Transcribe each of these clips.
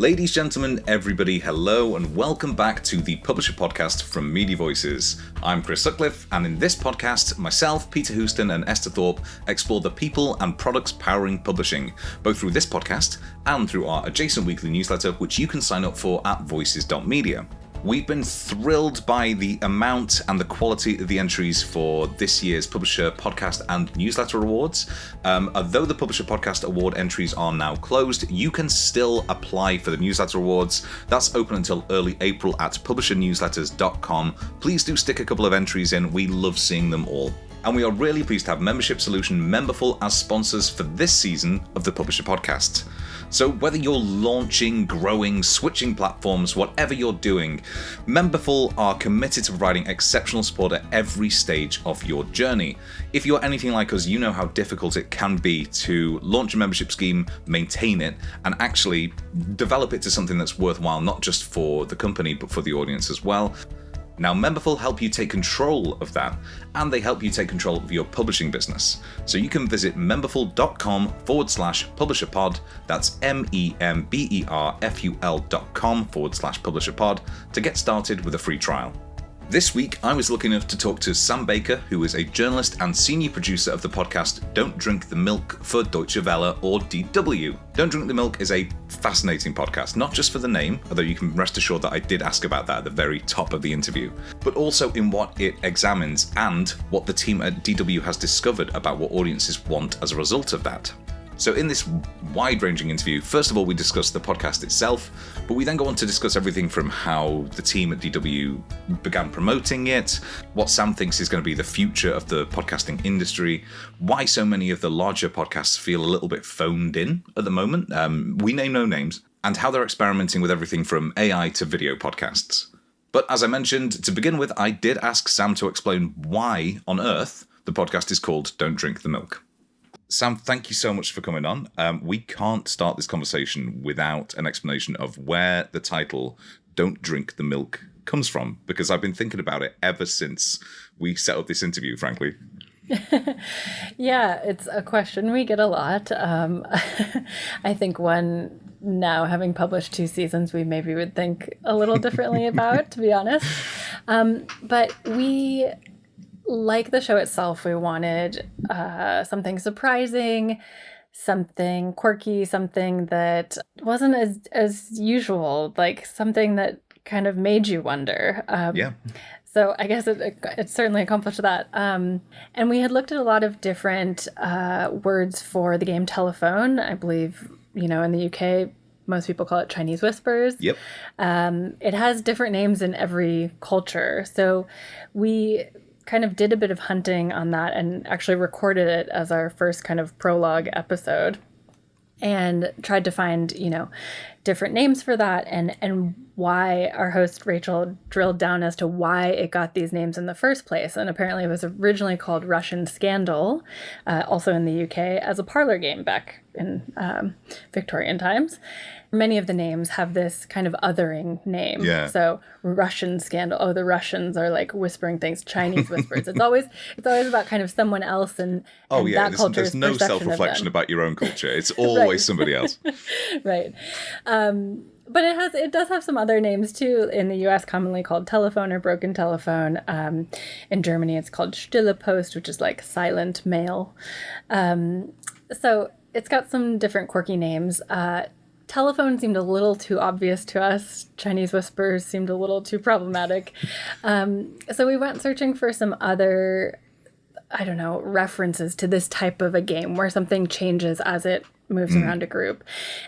Ladies, gentlemen, everybody, hello and welcome back to the Publisher Podcast from Media Voices. I'm Chris Sutcliffe, and in this podcast, myself, Peter Houston and Esther Thorpe explore the people and products powering publishing, both through this podcast and through our adjacent weekly newsletter, which you can sign up for at voices.media. We've been thrilled by the amount and the quality of the entries for this year's Publisher Podcast and Newsletter Awards. Although the Publisher Podcast Award entries are now closed, you can still apply for the Newsletter Awards. That's open until early April at publishernewsletters.com. Please do stick a couple of entries in. We love seeing them all. And we are really pleased to have membership solution Memberful as sponsors for this season of the Publisher Podcast. So whether you're launching, growing, switching platforms, whatever you're doing, Memberful are committed to providing exceptional support at every stage of your journey. If you're anything like us, you know how difficult it can be to launch a membership scheme, maintain it, and actually develop it to something that's worthwhile, not just for the company, but for the audience as well. Now, Memberful help you take control of that, and they help you take control of your publishing business. So you can visit memberful.com/publisherpod, that's memberful.com/publisherpod, to get started with a free trial. This week, I was lucky enough to talk to Sam Baker, who is a journalist and senior producer of the podcast Don't Drink the Milk for Deutsche Welle, or DW. Don't Drink the Milk is a fascinating podcast, not just for the name, although you can rest assured that I did ask about that at the very top of the interview, but also in what it examines and what the team at DW has discovered about what audiences want as a result of that. So in this wide-ranging interview, first of all, we discuss the podcast itself, but we then go on to discuss everything from how the team at DW began promoting it, what Sam thinks is going to be the future of the podcasting industry, why so many of the larger podcasts feel a little bit phoned in at the moment, we name no names, and how they're experimenting with everything from AI to video podcasts. But as I mentioned, to begin with, I did ask Sam to explain why on earth the podcast is called Don't Drink the Milk. Sam, thank you so much for coming on. We can't start this conversation without an explanation of where the title Don't Drink the Milk comes from, because I've been thinking about it ever since we set up this interview, frankly. Yeah, it's a question we get a lot. I think one now, having published 2 seasons, we maybe would think a little differently about, to be honest. But we... Like the show itself, we wanted something surprising, something quirky, something that wasn't as usual, like something that kind of made you wonder. Yeah. So I guess it certainly accomplished that. And we had looked at a lot of different words for the game telephone. I believe, in the UK, most people call it Chinese whispers. Yep. It has different names in every culture. So we kind of did a bit of hunting on that and actually recorded it as our first kind of prologue episode and tried to find, different names for that and why. Our host Rachel drilled down as to why it got these names in the first place. And apparently it was originally called Russian Scandal, also in the UK, as a parlor game back in Victorian times. Many of the names have this kind of othering name. Yeah. So Russian Scandal. Oh, the Russians are like whispering things. Chinese whispers. It's always about kind of someone else and that culture's there's no perception self-reflection of them. about your own culture. It's always somebody else. Right. But it does have some other names too. In the US, commonly called telephone or broken telephone. In Germany, it's called Stille Post, which is like silent mail. So it's got some different quirky names. Telephone seemed a little too obvious to us. Chinese whispers seemed a little too problematic. So we went searching for some other, references to this type of a game where something changes as it moves around a group.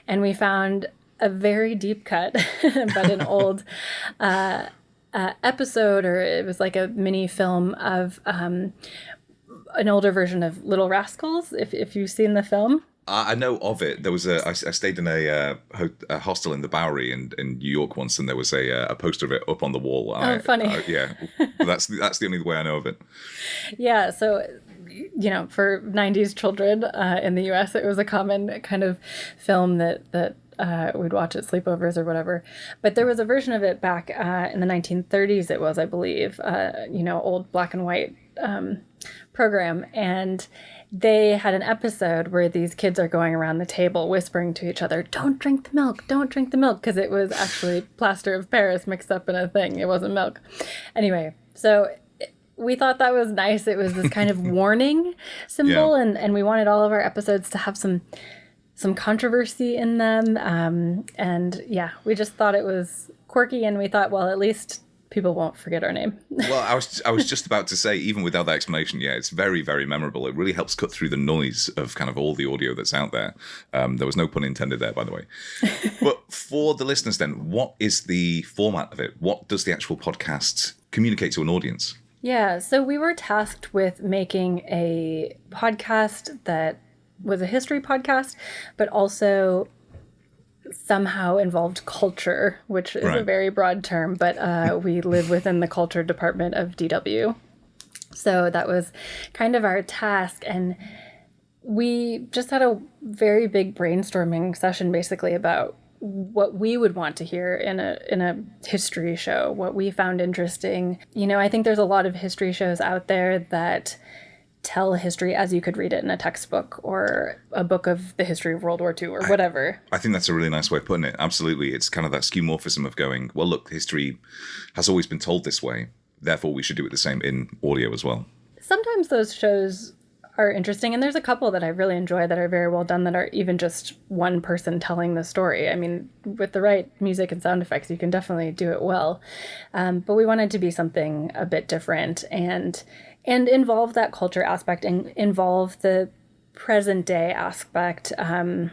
And we found a very deep cut, but an old episode, or it was like a mini film of an older version of Little Rascals, if you've seen the film. I know of it. There was I stayed in a hostel in the Bowery in New York once, and there was a poster of it up on the wall. Funny. Yeah, that's the only way I know of it. Yeah, so for 90s children in the US, it was a common kind of film that we'd watch at sleepovers or whatever. But there was a version of it back in the 1930s, it was, I believe, old black and white program. And they had an episode where these kids are going around the table whispering to each other, don't drink the milk, don't drink the milk, because it was actually plaster of Paris mixed up in a thing. It wasn't milk. Anyway, so we thought that was nice. It was this kind of warning symbol, and we wanted all of our episodes to have some controversy in them. And yeah, we just thought it was quirky, and we thought, well, at least people won't forget our name. Well, I was just about to say, even without that explanation, yeah, it's very, very memorable. It really helps cut through the noise of kind of all the audio that's out there. There was no pun intended there, by the way. But for the listeners then, what is the format of it? What does the actual podcast communicate to an audience? Yeah, so we were tasked with making a podcast that was a history podcast, but also somehow involved culture, which is a very broad term, but we live within the culture department of DW. So that was kind of our task. And we just had a very big brainstorming session basically about what we would want to hear in a history show, what we found interesting. I think there's a lot of history shows out there that tell history as you could read it in a textbook or a book of the history of World War II or whatever. I think that's a really nice way of putting it. Absolutely. It's kind of that skeuomorphism of going, well, look, history has always been told this way, therefore we should do it the same in audio as well. Sometimes those shows are interesting, and there's a couple that I really enjoy that are very well done that are even just one person telling the story. I mean, with the right music and sound effects, you can definitely do it well. But we wanted to be something a bit different and involve that culture aspect and involve the present day aspect. And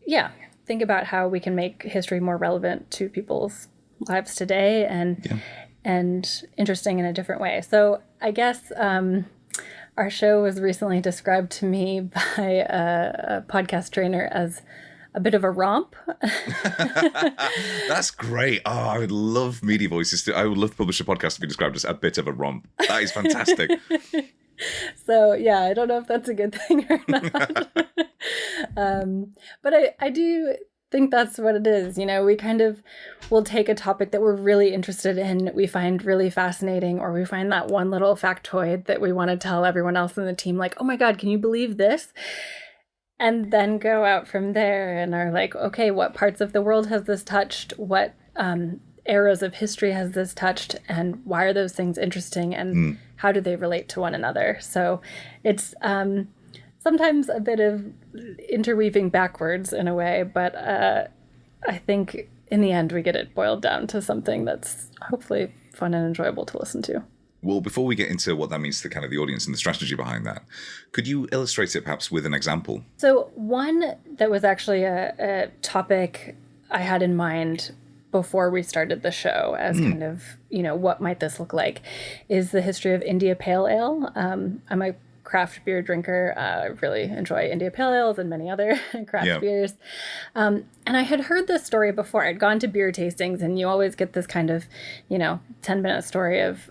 yeah, think about how we can make history more relevant to people's lives today and interesting in a different way. So I guess our show was recently described to me by a podcast trainer as a bit of a romp. That's great. Oh, I would love Media Voices. I would love to publish a podcast to be described as a bit of a romp. That is fantastic. So yeah, I don't know if that's a good thing or not. But I do think that's what it is. We kind of will take a topic that we're really interested in, we find really fascinating, or we find that one little factoid that we want to tell everyone else in the team, like, oh my God, can you believe this? And then go out from there and are like, okay, what parts of the world has this touched? What eras of history has this touched? And why are those things interesting? And how do they relate to one another? So it's sometimes a bit of interweaving backwards in a way, but I think in the end we get it boiled down to something that's hopefully fun and enjoyable to listen to. Well, before we get into what that means to kind of the audience and the strategy behind that, could you illustrate it perhaps with an example? So one that was actually a topic I had in mind before we started the show as kind of, what might this look like, is the history of India Pale Ale. I'm a craft beer drinker. I really enjoy India Pale Ales and many other craft beers. And I had heard this story before. I'd gone to beer tastings, and you always get this kind of, 10-minute story of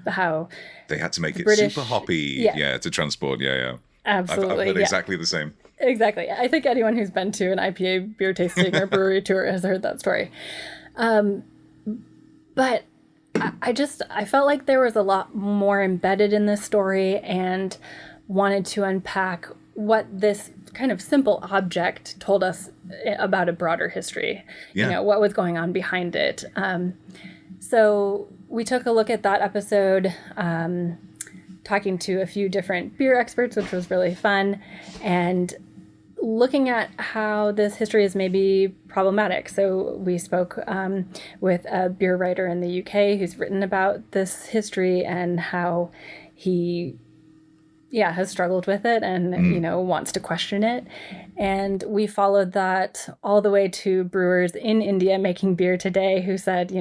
how they had to make it super hoppy, to transport. Yeah. Absolutely. I've heard exactly the same. Exactly. I think anyone who's been to an IPA beer tasting or brewery tour has heard that story. But I felt like there was a lot more embedded in this story and wanted to unpack what this kind of simple object told us about a broader history, what was going on behind it. So we took a look at that episode, talking to a few different beer experts, which was really fun, and looking at how this history is maybe problematic. So we spoke with a beer writer in the UK who's written about this history and how he has struggled with it and, wants to question it. And we followed that all the way to brewers in India making beer today who said,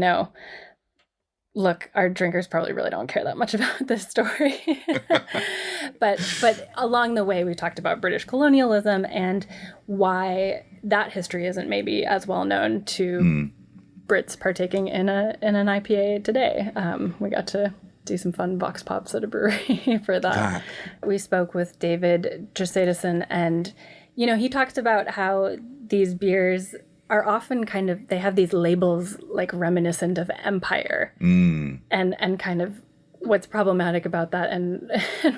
look, our drinkers probably really don't care that much about this story. But along the way, we talked about British colonialism and why that history isn't maybe as well known to Brits partaking in an IPA today. We got to do some fun vox pops at a brewery for that. We spoke with David Jersadison, and he talks about how these beers are often they have these labels like reminiscent of empire, and kind of what's problematic about that, and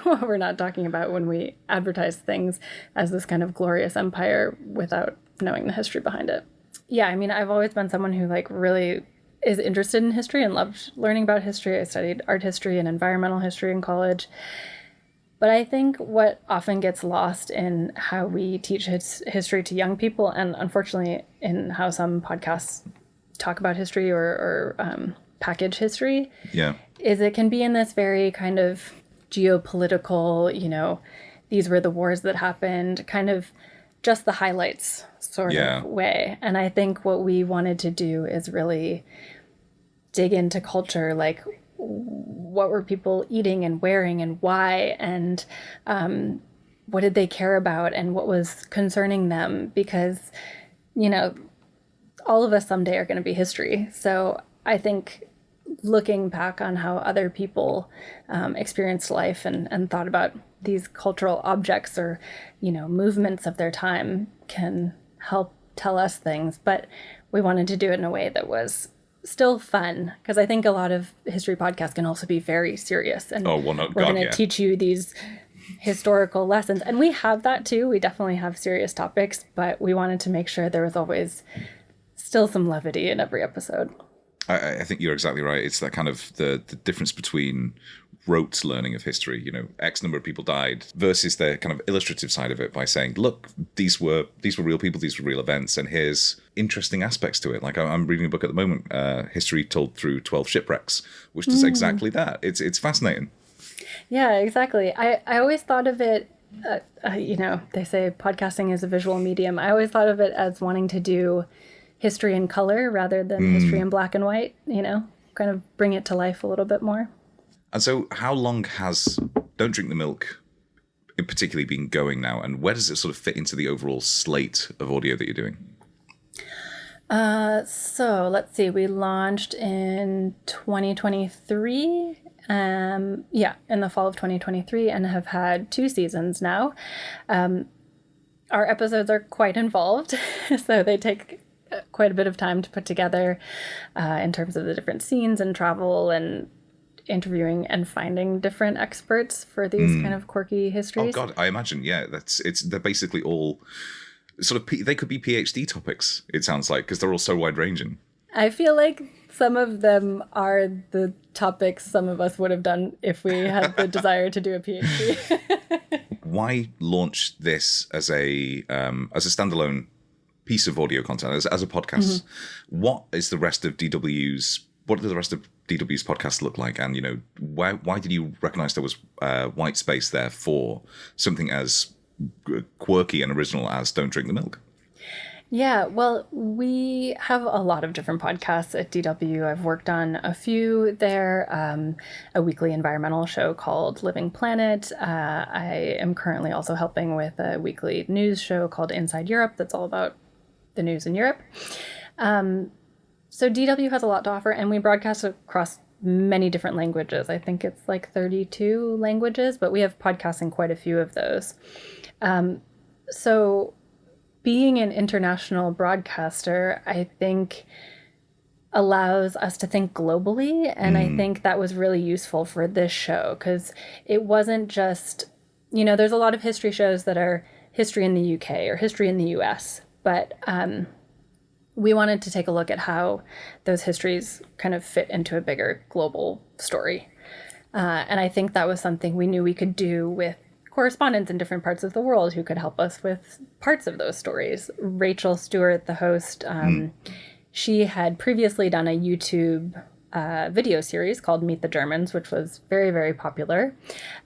what we're not talking about when we advertise things as this kind of glorious empire without knowing the history behind it. Yeah, I mean, I've always been someone who really is interested in history and loved learning about history. I studied art history and environmental history in college. But I think what often gets lost in how we teach history to young people, and unfortunately in how some podcasts talk about history or package history, is it can be in this very kind of geopolitical, these were the wars that happened, kind of just the highlights sort of way. And I think what we wanted to do is really dig into culture, like what were people eating and wearing and why, and what did they care about and what was concerning them, because all of us someday are going to be history. So I think looking back on how other people experienced life and thought about these cultural objects or movements of their time can help tell us things. But we wanted to do it in a way that was still fun, because I think a lot of history podcasts can also be very serious, and we're going to teach you these historical lessons, and we have that too. We definitely have serious topics, but we wanted to make sure there was always still some levity in every episode. I think you're exactly right. It's that kind of the difference between rote learning of history, X number of people died, versus the kind of illustrative side of it by saying, look, these were real people, these were real events, and here's interesting aspects to it. Like I'm reading a book at the moment, History Told Through 12 Shipwrecks, which does exactly that. It's fascinating. Yeah, exactly. I always thought of it, they say podcasting is a visual medium. I always thought of it as wanting to do history in color rather than history in black and white, kind of bring it to life a little bit more. And so how long has Don't Drink the Milk particularly been going now, and where does it sort of fit into the overall slate of audio that you're doing? So let's see, we launched in 2023, in the fall of 2023, and have had 2 seasons now. Our episodes are quite involved, so they take quite a bit of time to put together in terms of the different scenes and travel and interviewing and finding different experts for these kind of quirky histories. Oh God, I imagine, they're basically all sort of, they could be PhD topics, it sounds like, because they're all so wide ranging. I feel like some of them are the topics some of us would have done if we had the desire to do a PhD. Why launch this as a standalone piece of audio content, as a podcast? What do the rest of DW's podcasts look like? And, why did you recognize there was white space there for something as quirky and original as Don't Drink the Milk? Yeah, well, we have a lot of different podcasts at DW. I've worked on a few there, a weekly environmental show called Living Planet. I am currently also helping with a weekly news show called Inside Europe that's all about the news in Europe. So DW has a lot to offer, and we broadcast across many different languages. I think it's like 32 languages, but we have podcasts in quite a few of those. So being an international broadcaster, I think, allows us to think globally. And I think that was really useful for this show, because it wasn't just, there's a lot of history shows that are history in the UK or history in the US, but we wanted to take a look at how those histories kind of fit into a bigger global story. And I think that was something we knew we could do with correspondents in different parts of the world who could help us with parts of those stories. Rachel Stewart, the host, she had previously done a YouTube video series called Meet the Germans, which was very, very popular.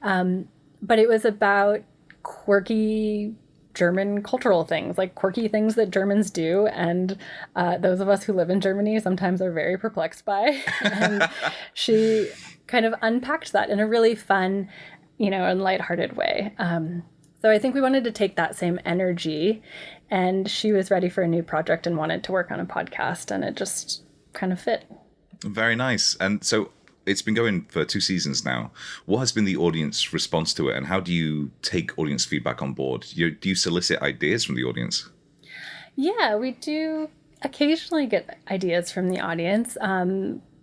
But it was about quirky German cultural things, like quirky things that Germans do, and those of us who live in Germany sometimes are very perplexed by. And she kind of unpacked that in a really fun, and lighthearted way. So I think we wanted to take that same energy, and she was ready for a new project and wanted to work on a podcast, and it just kind of fit. Very nice. And so it's been going for 2 seasons now. What has been the audience response to it, and how do you take audience feedback on board? Do you solicit ideas from the audience? Yeah, we do occasionally get ideas from the audience.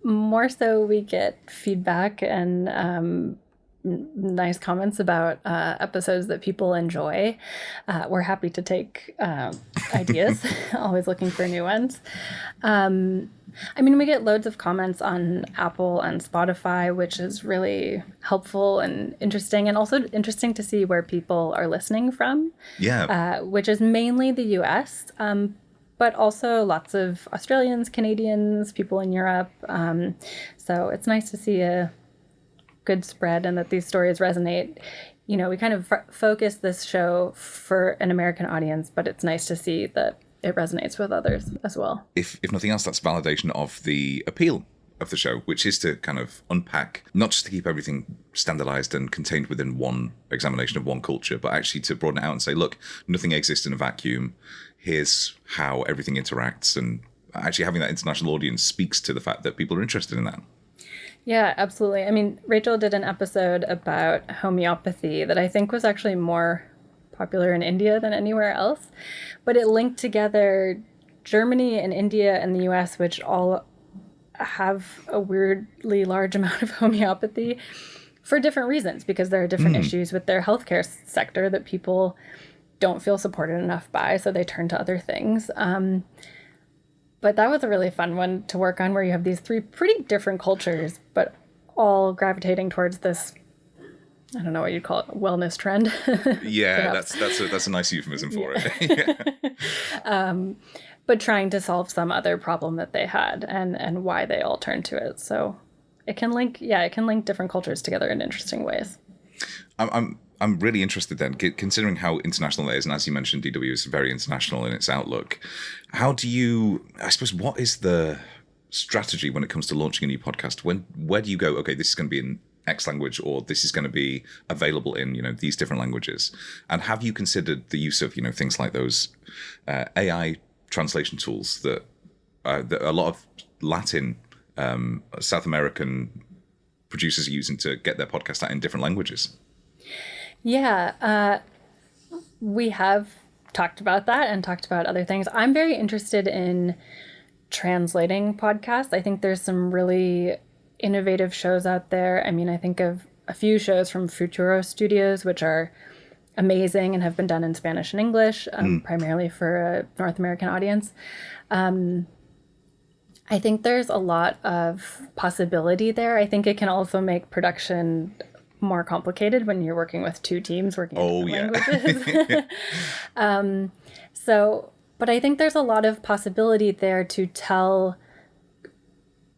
More so, we get feedback and nice comments about episodes that people enjoy. We're happy to take ideas, always looking for new ones. I mean, we get loads of comments on Apple and Spotify, which is really helpful and interesting, and also interesting to see where people are listening from. Yeah. Which is mainly the US, but also lots of Australians, Canadians, people in Europe. So it's nice to see a good spread and that these stories resonate. You know, we kind of focus this show for an American audience, but it's nice to see that it resonates with others as well. If nothing else, that's validation of the appeal of the show, which is to kind of unpack, not just to keep everything standardized and contained within one examination of one culture, but actually to broaden it out and say, look, nothing exists in a vacuum. Here's how everything interacts. And actually having that international audience speaks to the fact that people are interested in that. Yeah, absolutely. I mean, Rachel did an episode about homeopathy that I think was actually more popular in India than anywhere else, but it linked together Germany and India and the US, which all have a weirdly large amount of homeopathy for different reasons, because there are different issues with their healthcare sector that people don't feel supported enough by, so they turn to other things. But that was a really fun one to work on, where you have these 3 pretty different cultures, but all gravitating towards this, I don't know what you'd call it, wellness trend. Yeah, that's a nice euphemism for it. Yeah. But trying to solve some other problem that they had and why they all turned to it. So it can link different cultures together in interesting ways. I'm really interested then, considering how international it is, and as you mentioned, DW is very international in its outlook. How do you, I suppose, what is the strategy when it comes to launching a new podcast? Where do you go, okay, this is going to be in X language, or this is going to be available in, these different languages? And have you considered the use of, things like those AI translation tools that a lot of Latin, South American producers are using to get their podcast out in different languages? Yeah, we have talked about that and talked about other things. I'm very interested in translating podcasts. I think there's some really innovative shows out there. I mean, I think of a few shows from Futuro Studios, which are amazing and have been done in Spanish and English, primarily for a North American audience. I think there's a lot of possibility there. I think it can also make production more complicated when you're working with 2 teams working in different languages. But I think there's a lot of possibility there to tell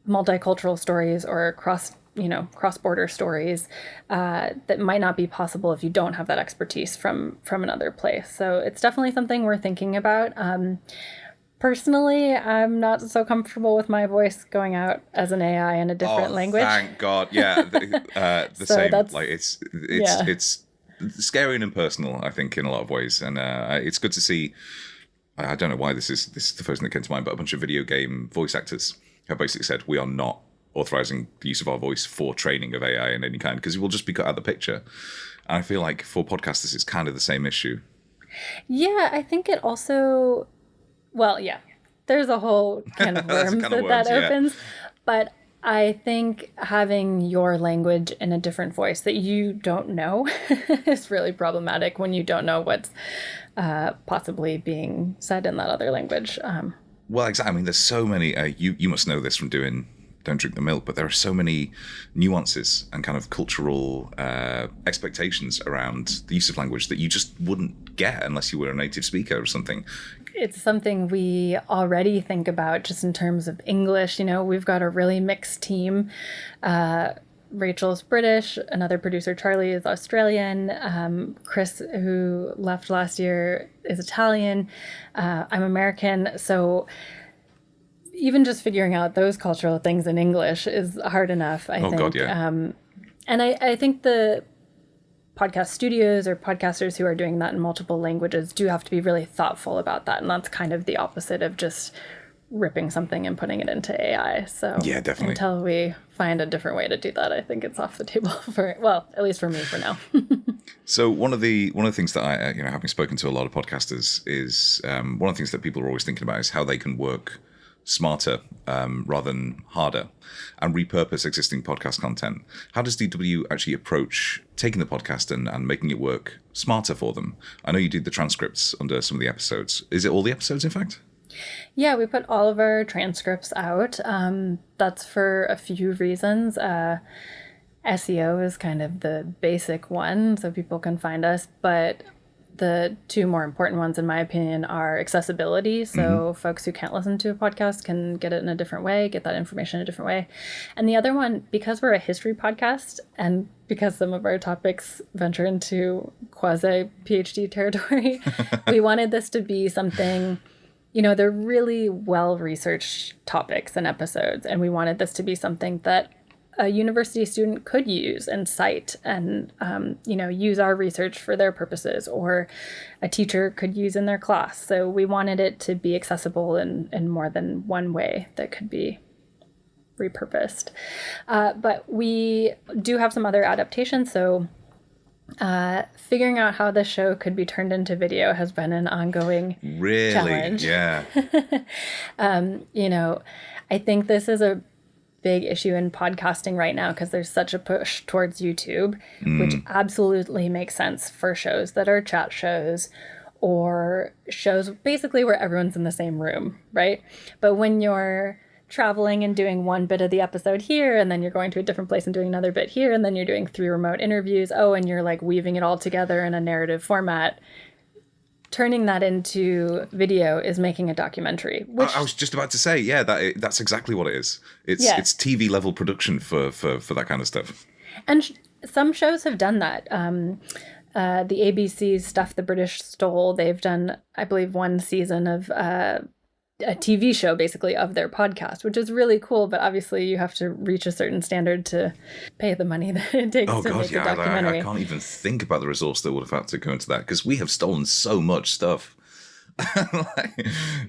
multicultural stories or cross-border stories that might not be possible if you don't have that expertise from another place. So it's definitely something we're thinking about. Personally, I'm not so comfortable with my voice going out as an AI in a different language. Thank God. Yeah, the so same. Like it's scary and impersonal, I think, in a lot of ways, and it's good to see. I don't know why this is the first thing that came to mind, but a bunch of video game voice actors have basically said we are not authorizing the use of our voice for training of AI in any kind, because we'll just be cut out of the picture. And I feel like for podcasters, it's kind of the same issue. Yeah, I think it also. Well, yeah, there's a whole can of worms that opens. But I think having your language in a different voice that you don't know is really problematic when you don't know what's possibly being said in that other language. Well, exactly. I mean, there's so many, you must know this from doing Don't Drink the Milk, but there are so many nuances and kind of cultural expectations around the use of language that you just wouldn't get unless you were a native speaker or something. It's something we already think about just in terms of English. We've got a really mixed team. Rachel's British, another producer, Charlie, is Australian. Chris, who left last year, is Italian. I'm American. So even just figuring out those cultural things in English is hard enough, I think. God, yeah. And I think the podcast studios or podcasters who are doing that in multiple languages do have to be really thoughtful about that. And that's kind of the opposite of just ripping something and putting it into AI. So Yeah, definitely. until we find a different way to do that, I think it's off the table at least for me for now. So one of the things that I, having spoken to a lot of podcasters, is one of the things that people are always thinking about is how they can work smarter rather than harder and repurpose existing podcast content. How does DW actually approach taking the podcast and making it work smarter for them? I know you do the transcripts under some of the episodes. Is it all the episodes, in fact? Yeah, we put all of our transcripts out. That's for a few reasons. SEO is kind of the basic one, so people can find us. But the two more important ones, in my opinion, are accessibility. So folks who can't listen to a podcast can get it in a different way, get that information in a different way. And the other one, because we're a history podcast and because some of our topics venture into quasi PhD territory, we wanted this to be something, they're really well-researched topics and episodes. And we wanted this to be something that a university student could use and cite and, use our research for their purposes, or a teacher could use in their class. So we wanted it to be accessible in more than one way that could be repurposed. But we do have some other adaptations. So figuring out how the show could be turned into video has been an ongoing challenge. Yeah. I think this is a big issue in podcasting right now because there's such a push towards YouTube, which absolutely makes sense for shows that are chat shows or shows basically where everyone's in the same room, right? But when you're traveling and doing one bit of the episode here, and then you're going to a different place and doing another bit here, and then you're doing 3 remote interviews, and you're like weaving it all together in a narrative format, turning that into video is making a documentary. Which I was just about to say, yeah, that's exactly what it is. It's TV level production for that kind of stuff. And some shows have done that. The ABC's Stuff the British Stole, they've done, I believe, one season of a TV show basically of their podcast, which is really cool. But obviously you have to reach a certain standard to pay the money that it takes to make a documentary. I can't even think about the resource that would have had to go into that, because we have stolen so much stuff.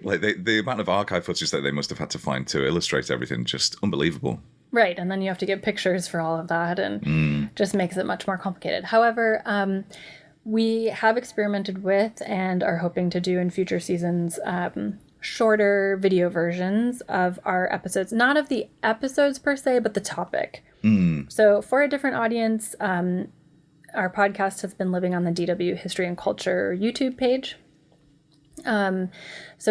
like the amount of archive footage that they must have had to find to illustrate everything, just unbelievable. Right, and then you have to get pictures for all of that, and just makes it much more complicated. However, we have experimented with and are hoping to do in future seasons shorter video versions of our episodes, not of the episodes per se, but the topic. So for a different audience, our podcast has been living on the DW History and Culture YouTube page. So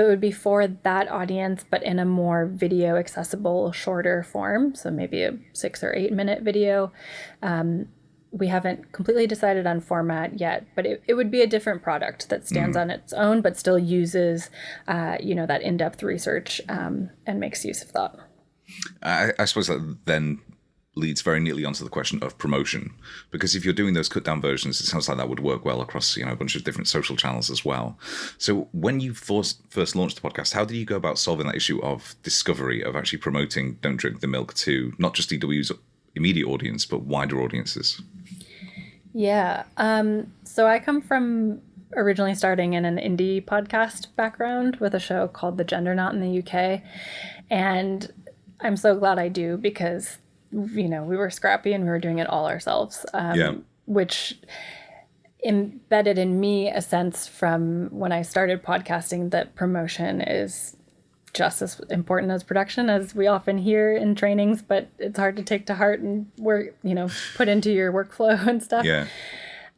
it would be for that audience, but in a more video accessible, shorter form. So maybe a 6 or 8 minute video. We haven't completely decided on format yet, but it would be a different product that stands on its own, but still uses, that in-depth research and makes use of that. I suppose that then leads very neatly onto the question of promotion, because if you're doing those cut down versions, it sounds like that would work well across a bunch of different social channels as well. So when you first launched the podcast, how did you go about solving that issue of discovery, of actually promoting Don't Drink the Milk to not just DW's immediate audience but wider audiences? Yeah. So I come from originally starting in an indie podcast background with a show called The Gender Knot in the UK. And I'm so glad I do, because, we were scrappy and we were doing it all ourselves, which embedded in me a sense from when I started podcasting that promotion is just as important as production, as we often hear in trainings, but it's hard to take to heart and put into your workflow and stuff. Yeah.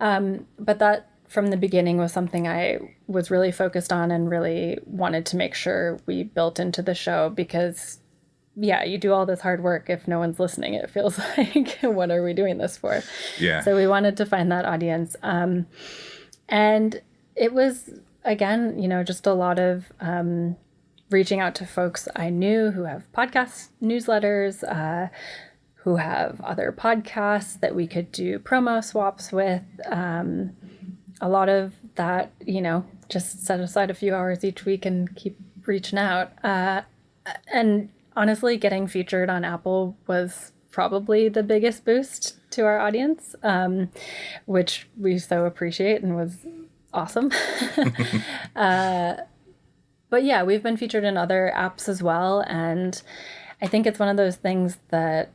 But that from the beginning was something I was really focused on and really wanted to make sure we built into the show, because you do all this hard work if no one's listening. It feels like, what are we doing this for? Yeah. So we wanted to find that audience. And it was, again, just a lot of reaching out to folks I knew who have podcast newsletters, who have other podcasts that we could do promo swaps with. A lot of that, just set aside a few hours each week and keep reaching out. And honestly, getting featured on Apple was probably the biggest boost to our audience, which we so appreciate and was awesome. But yeah, we've been featured in other apps as well. And I think it's one of those things that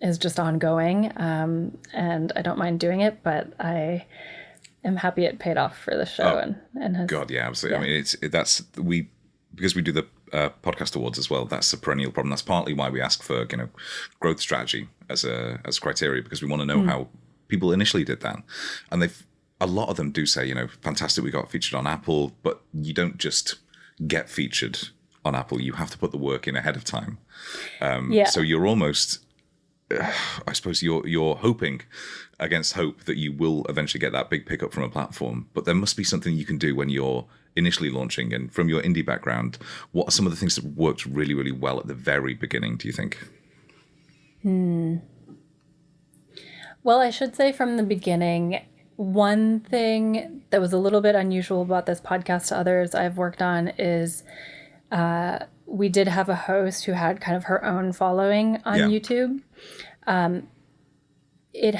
is just ongoing. And I don't mind doing it, but I am happy it paid off for the show. And has, God, yeah, absolutely. Yeah. I mean, because we do the podcast awards as well. That's a perennial problem. That's partly why we ask for growth strategy as criteria, because we want to know how people initially did that, and a lot of them do say, fantastic, we got featured on Apple, but you don't just get featured on Apple. You have to put the work in ahead of time. So you're almost, I suppose you're hoping against hope that you will eventually get that big pickup from a platform. But there must be something you can do when you're initially launching. And from your indie background, what are some of the things that worked really, really well at the very beginning, do you think? Well, I should say from the beginning, one thing that was a little bit unusual about this podcast to others I've worked on is we did have a host who had kind of her own following on YouTube. That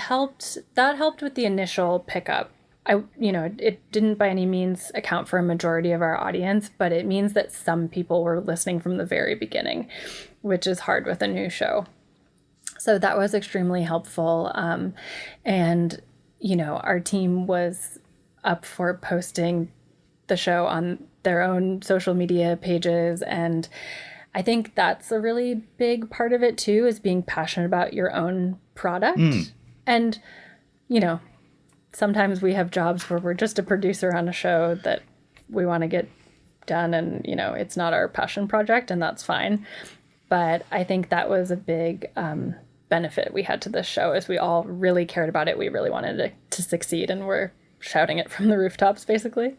helped with the initial pickup. It didn't by any means account for a majority of our audience, but it means that some people were listening from the very beginning, which is hard with a new show. So that was extremely helpful. And our team was up for posting the show on their own social media pages. And I think that's a really big part of it too, is being passionate about your own product. And, sometimes we have jobs where we're just a producer on a show that we want to get done and, it's not our passion project, and that's fine. But I think that was a big benefit we had to this show, is we all really cared about it. We really wanted it to succeed, and we're shouting it from the rooftops, basically.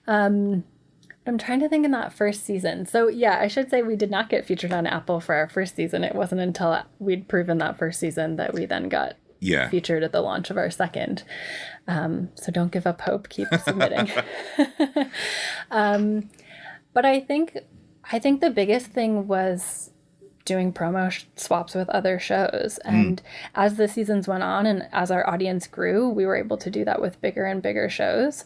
I'm trying to think in that first season. So yeah, I should say we did not get featured on Apple for our first season. It wasn't until we'd proven that first season that we then got featured at the launch of our second. So don't give up hope. Keep submitting. But I think the biggest thing was doing promo swaps with other shows. And as the seasons went on and as our audience grew, we were able to do that with bigger and bigger shows.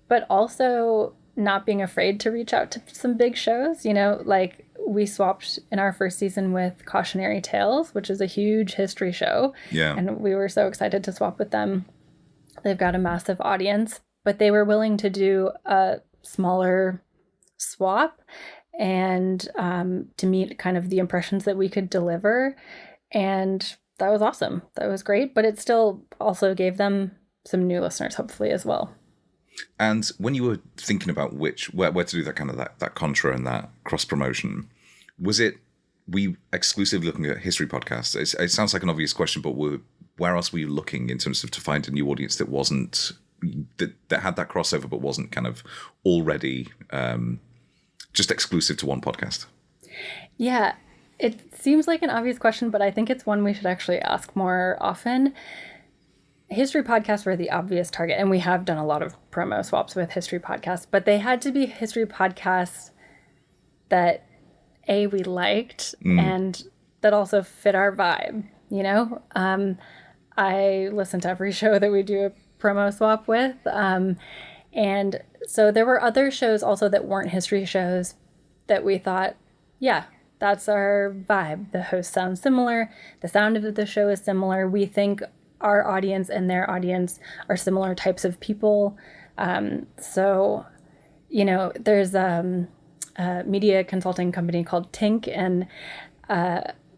But also not being afraid to reach out to some big shows, like we swapped in our first season with Cautionary Tales, which is a huge history show. Yeah. And we were so excited to swap with them. They've got a massive audience, but they were willing to do a smaller swap and to meet kind of the impressions that we could deliver. And that was awesome. That was great. But it still also gave them some new listeners, hopefully, as well. And when you were thinking about where to do that kind of that contra and that cross promotion, were you exclusively looking at history podcasts? It sounds like an obvious question, but where else were you looking in terms of to find a new audience that wasn't that had that crossover but wasn't kind of already just exclusive to one podcast? Yeah, it seems like an obvious question, but I think it's one we should actually ask more often. History podcasts were the obvious target, and we have done a lot of promo swaps with history podcasts, but they had to be history podcasts that we liked and that also fit our vibe, I listen to every show that we do a promo swap with, and so there were other shows also that weren't history shows that we thought, yeah, that's our vibe. The host sounds similar, the sound of the show is similar, we think our audience and their audience are similar types of people. So, there's a media consulting company called Tink, and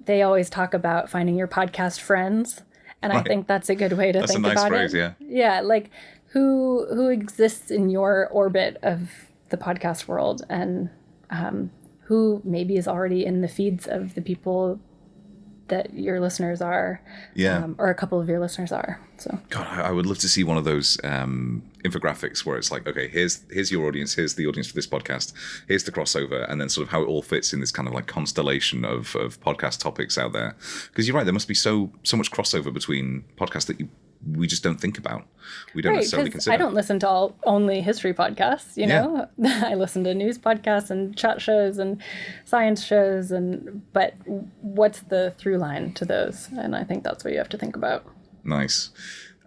they always talk about finding your podcast friends. And right. I think that's a good way to think about it. That's a nice phrase, yeah. Yeah, like who exists in your orbit of the podcast world, and who maybe is already in the feeds of the people that your listeners are, or a couple of your listeners are. So, God, I would love to see one of those infographics where it's like, okay, here's your audience, here's the audience for this podcast, here's the crossover, and then sort of how it all fits in this kind of like constellation of podcast topics out there. Because you're right, there must be so much crossover between podcasts that we just don't think about. We don't necessarily consider. I don't listen to only history podcasts, I listen to news podcasts and chat shows and science shows, but what's the through line to those? And I think that's what you have to think about. Nice.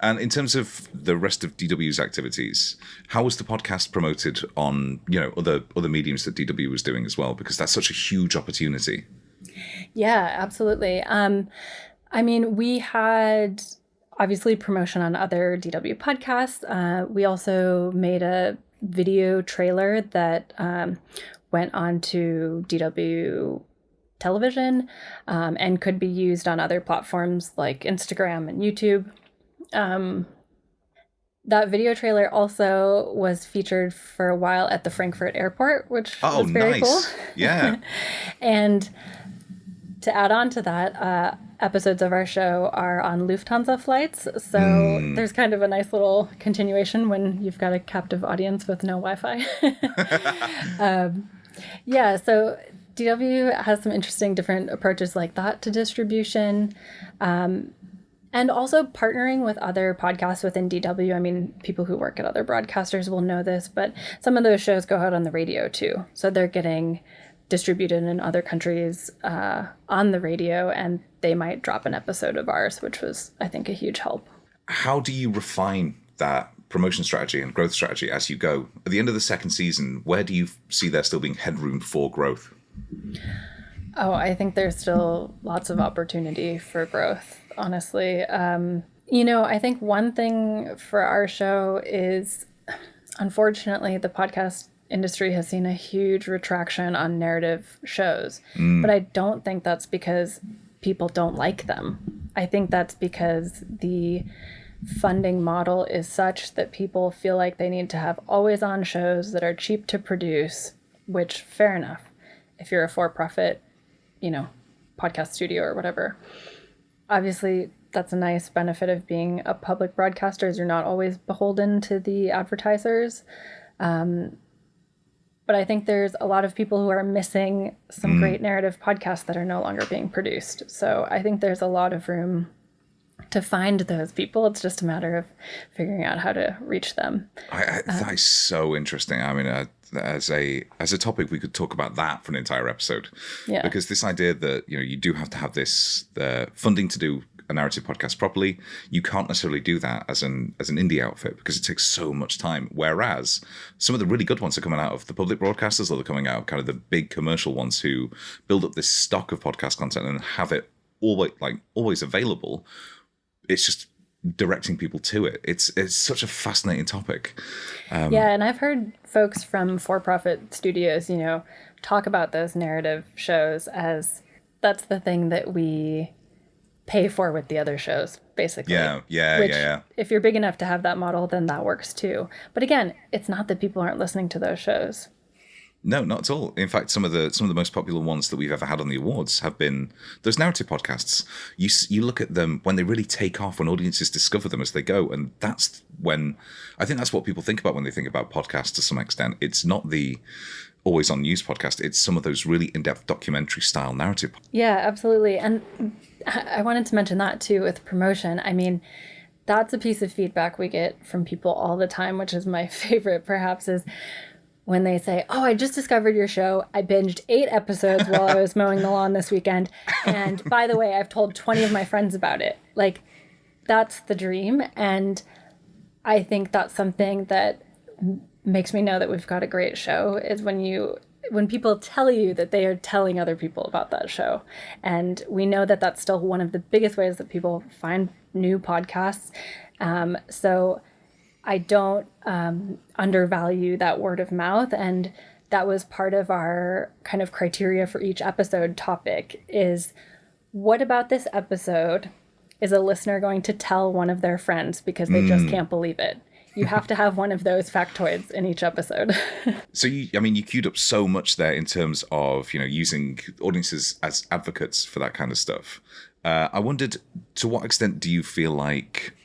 And in terms of the rest of DW's activities, how was the podcast promoted on, other mediums that DW was doing as well? Because that's such a huge opportunity. Yeah, absolutely. We had obviously promotion on other DW podcasts. We also made a video trailer that went on to DW television and could be used on other platforms like Instagram and YouTube. That video trailer also was featured for a while at the Frankfurt airport, which was very cool. Yeah. And to add on to that, episodes of our show are on Lufthansa flights. So there's kind of a nice little continuation when you've got a captive audience with no Wi-Fi. So DW has some interesting different approaches like that to distribution. And also partnering with other podcasts within DW. I mean, people who work at other broadcasters will know this, but some of those shows go out on the radio too. So they're getting distributed in other countries on the radio, and they might drop an episode of ours, which was, I think, a huge help. How do you refine that promotion strategy and growth strategy as you go? At the end of the second season, where do you see there still being headroom for growth? Oh, I think there's still lots of opportunity for growth, honestly. I think one thing for our show is, unfortunately, the podcast industry has seen a huge retraction on narrative shows. But I don't think that's because people don't like them. I think that's because the funding model is such that people feel like they need to have always on shows that are cheap to produce, which, fair enough, if you're a for-profit, podcast studio or whatever. Obviously, that's a nice benefit of being a public broadcaster, is you're not always beholden to the advertisers. But I think there's a lot of people who are missing some great narrative podcasts that are no longer being produced. So I think there's a lot of room to find those people. It's just a matter of figuring out how to reach them. That is so interesting. I mean, as a topic, we could talk about that for an entire episode. Yeah. Because this idea that you do have to have the funding to do a narrative podcast properly, you can't necessarily do that as an indie outfit because it takes so much time. Whereas some of the really good ones are coming out of the public broadcasters, or they're coming out of kind of the big commercial ones who build up this stock of podcast content and have it always available. It's just directing people to it. It's such a fascinating topic. And I've heard folks from for-profit studios, talk about those narrative shows as that's the thing that we pay for with the other shows, basically. Yeah. If you're big enough to have that model, then that works too. But again, it's not that people aren't listening to those shows. No, not at all. In fact, some of the most popular ones that we've ever had on the awards have been those narrative podcasts. You look at them when they really take off, when audiences discover them as they go, and that's when I think that's what people think about when they think about podcasts to some extent. It's not the always on news podcast. It's some of those really in-depth documentary style narrative. Yeah, absolutely. And I wanted to mention that too with promotion. I mean, that's a piece of feedback we get from people all the time, which is my favorite perhaps, is when they say, "Oh, I just discovered your show. I binged 8 episodes while I was mowing the lawn this weekend. And by the way, I've told 20 of my friends about it." Like, that's the dream. And I think that's something that makes me know that we've got a great show, is when people tell you that they are telling other people about that show. And we know that that's still one of the biggest ways that people find new podcasts. So I don't undervalue that word of mouth. And that was part of our kind of criteria for each episode topic is, what about this episode is a listener going to tell one of their friends because they just can't believe it? You have to have one of those factoids in each episode. So you queued up so much there in terms of, using audiences as advocates for that kind of stuff. I wondered, to what extent do you feel like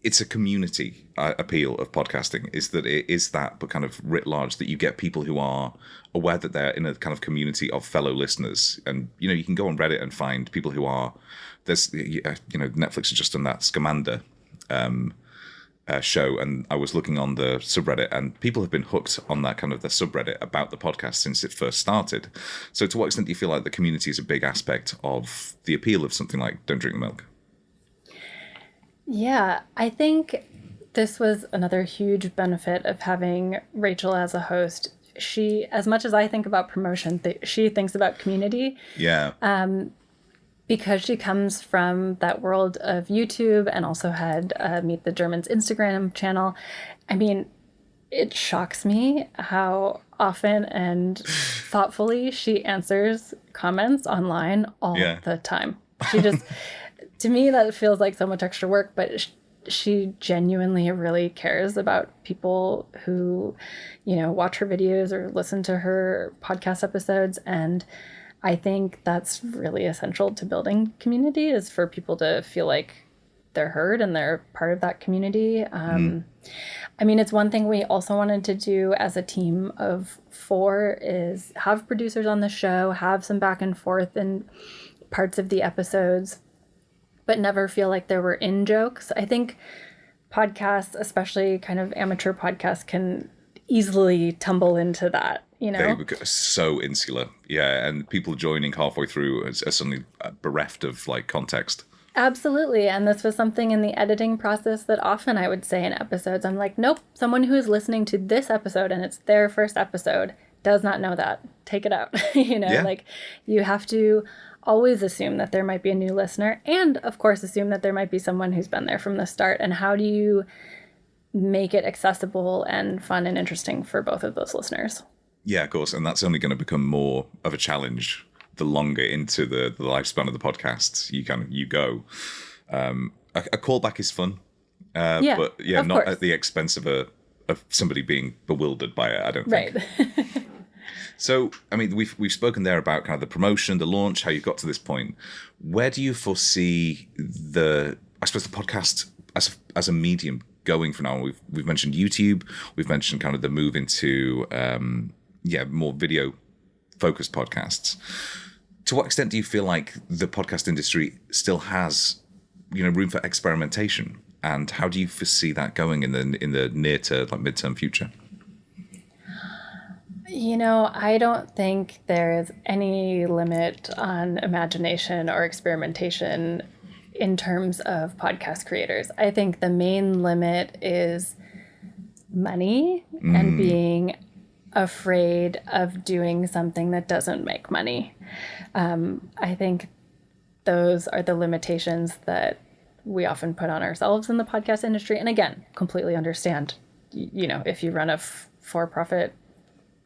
it's a community appeal of podcasting? Is that it is that, but kind of writ large, that you get people who are aware that they're in a kind of community of fellow listeners, and you can go on Reddit and find people who are Netflix has just done that Scamander show, and I was looking on the subreddit, and people have been hooked on that kind of the subreddit about the podcast since it first started. So to what extent do you feel like the community is a big aspect of the appeal of something like Don't Drink the Milk? Yeah, I think this was another huge benefit of having Rachel as a host. She, as much as I think about promotion, she thinks about community Yeah. because she comes from that world of YouTube and also had Meet the Germans Instagram channel. I mean, it shocks me how often and thoughtfully she answers comments online all Yeah. the time. She just, to me, that feels like so much extra work, but she genuinely really cares about people who, watch her videos or listen to her podcast episodes. And I think that's really essential to building community, is for people to feel like they're heard and they're part of that community. I mean, it's one thing we also wanted to do as a team of 4 is have producers on the show, have some back and forth in parts of the episodes, but never feel like there were in jokes. I think podcasts, especially kind of amateur podcasts, can easily tumble into that, They were so insular. Yeah. And people joining halfway through are suddenly bereft of like context. Absolutely. And this was something in the editing process that often I would say in episodes, I'm like, nope, someone who is listening to this episode and it's their first episode does not know that. Take it out. Yeah. Like you have to always assume that there might be a new listener and, of course, assume that there might be someone who's been there from the start. And how do you make it accessible and fun and interesting for both of those listeners? Yeah, of course. And that's only going to become more of a challenge the longer into the lifespan of the podcasts you go. A callback is fun, Yeah, but yeah, of not course. at the expense of somebody being bewildered by it, I don't think. Right. So, I mean, we've spoken there about kind of the promotion, the launch, how you got to this point. Where do you foresee the podcast as a medium going from now on? We've mentioned YouTube, we've mentioned kind of the move into more video focused podcasts. To what extent do you feel like the podcast industry still has, room for experimentation? And how do you foresee that going in the near to like midterm future? I don't think there's any limit on imagination or experimentation in terms of podcast creators. I think the main limit is money and being afraid of doing something that doesn't make money. I think those are the limitations that we often put on ourselves in the podcast industry. And again, completely understand, if you run a for-profit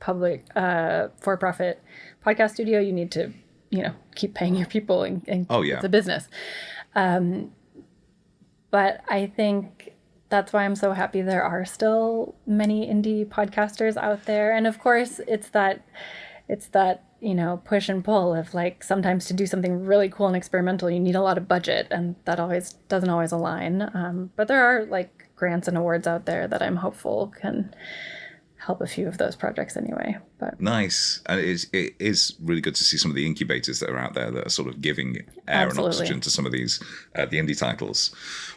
podcast studio, you need to, keep paying your people and Oh, yeah. it's a business. But I think that's why I'm so happy there are still many indie podcasters out there. And of course, it's that, push and pull of like sometimes to do something really cool and experimental, you need a lot of budget, and that doesn't always align. But there are like grants and awards out there that I'm hopeful can help a few of those projects anyway. But Nice. And it is really good to see some of the incubators that are out there that are sort of giving air and oxygen to some of these, the indie titles.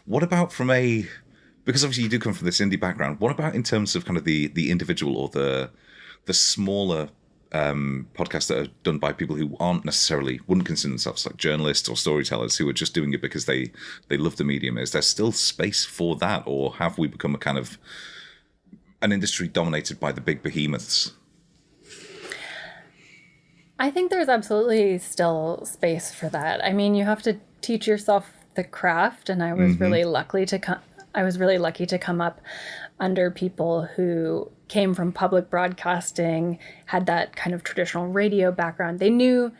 What about because obviously you do come from this indie background, what about in terms of kind of the individual or the smaller podcasts that are done by people who wouldn't consider themselves like journalists or storytellers, who are just doing it because they love the medium? Is there still space for that, or have we become a kind of an industry dominated by the big behemoths? I think there's absolutely still space for that. I mean, you have to teach yourself the craft, and I was really lucky to come up under people who came from public broadcasting, had that kind of traditional radio background. They knew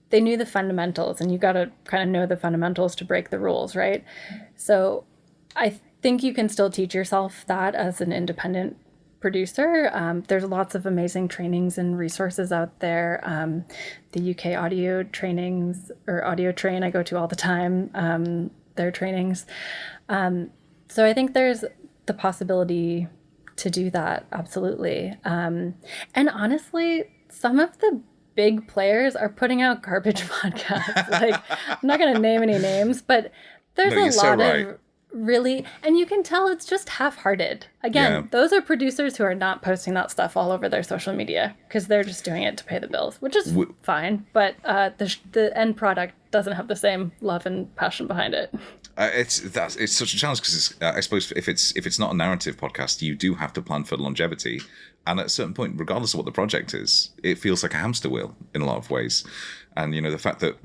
the fundamentals, and you got to kind of know the fundamentals to break the rules, right? So I think you can still teach yourself that as an independent producer. There's lots of amazing trainings and resources out there. The UK audio trainings, or Audio Train, I go to all the time, their trainings. So I think there's the possibility to do that, absolutely. And honestly, some of the big players are putting out garbage podcasts. Like, I'm not going to name any names, but there's a lot of really, and you can tell it's just half-hearted. Again, those are producers who are not posting that stuff all over their social media because they're just doing it to pay the bills, which is fine. But the end product doesn't have the same love and passion behind it. It's such a challenge because I suppose if it's not a narrative podcast, you do have to plan for longevity, and at a certain point, regardless of what the project is, it feels like a hamster wheel in a lot of ways. And the fact that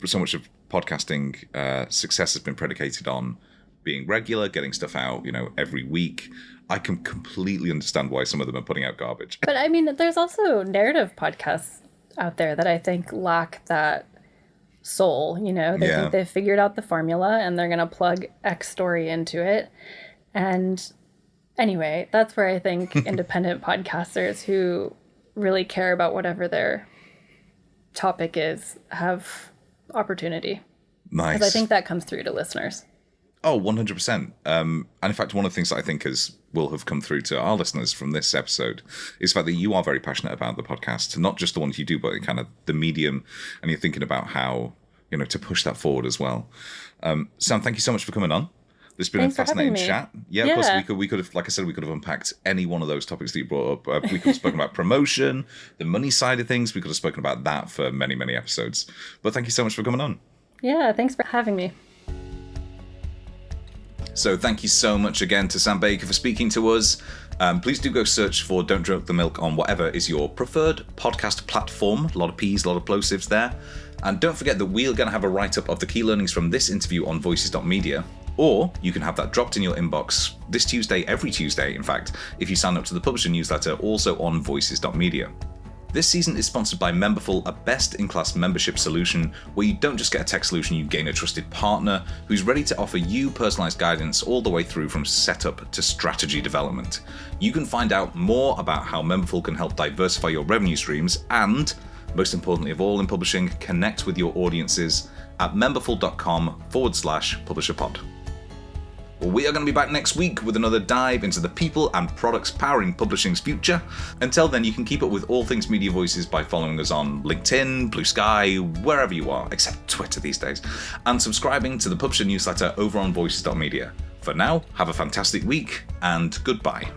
so much of podcasting success has been predicated on being regular, getting stuff out, every week. I can completely understand why some of them are putting out garbage. But I mean, there's also narrative podcasts out there that I think lack that soul. They think they've figured out the formula and they're going to plug X story into it. And anyway, that's where I think independent podcasters who really care about whatever their topic is have opportunity. Nice. Because I think that comes through to listeners. Oh, 100%. And in fact, one of the things that I think will have come through to our listeners from this episode is the fact that you are very passionate about the podcast, not just the ones you do, but kind of the medium, and you're thinking about how, to push that forward as well. Sam, thank you so much for coming on. This has been a fascinating chat. Yeah, of course, we could have, like I said, we could have unpacked any one of those topics that you brought up. We could have spoken about promotion, the money side of things. We could have spoken about that for many, many episodes. But thank you so much for coming on. Yeah, thanks for having me. So thank you so much again to Sam Baker for speaking to us. Please do go search for Don't Drink the Milk on whatever is your preferred podcast platform. A lot of P's, a lot of plosives there. And don't forget that we're going to have a write-up of the key learnings from this interview on voices.media. Or you can have that dropped in your inbox this Tuesday, every Tuesday, in fact, if you sign up to the publisher newsletter, also on voices.media. This season is sponsored by Memberful, a best-in-class membership solution where you don't just get a tech solution, you gain a trusted partner who's ready to offer you personalized guidance all the way through from setup to strategy development. You can find out more about how Memberful can help diversify your revenue streams and, most importantly of all in publishing, connect with your audiences at memberful.com/publisherpod. Well, we are going to be back next week with another dive into the people and products powering publishing's future. Until then, you can keep up with all things Media Voices by following us on LinkedIn, Blue Sky, wherever you are, except Twitter these days, and subscribing to the publisher newsletter over on voices.media. For now, have a fantastic week, and goodbye.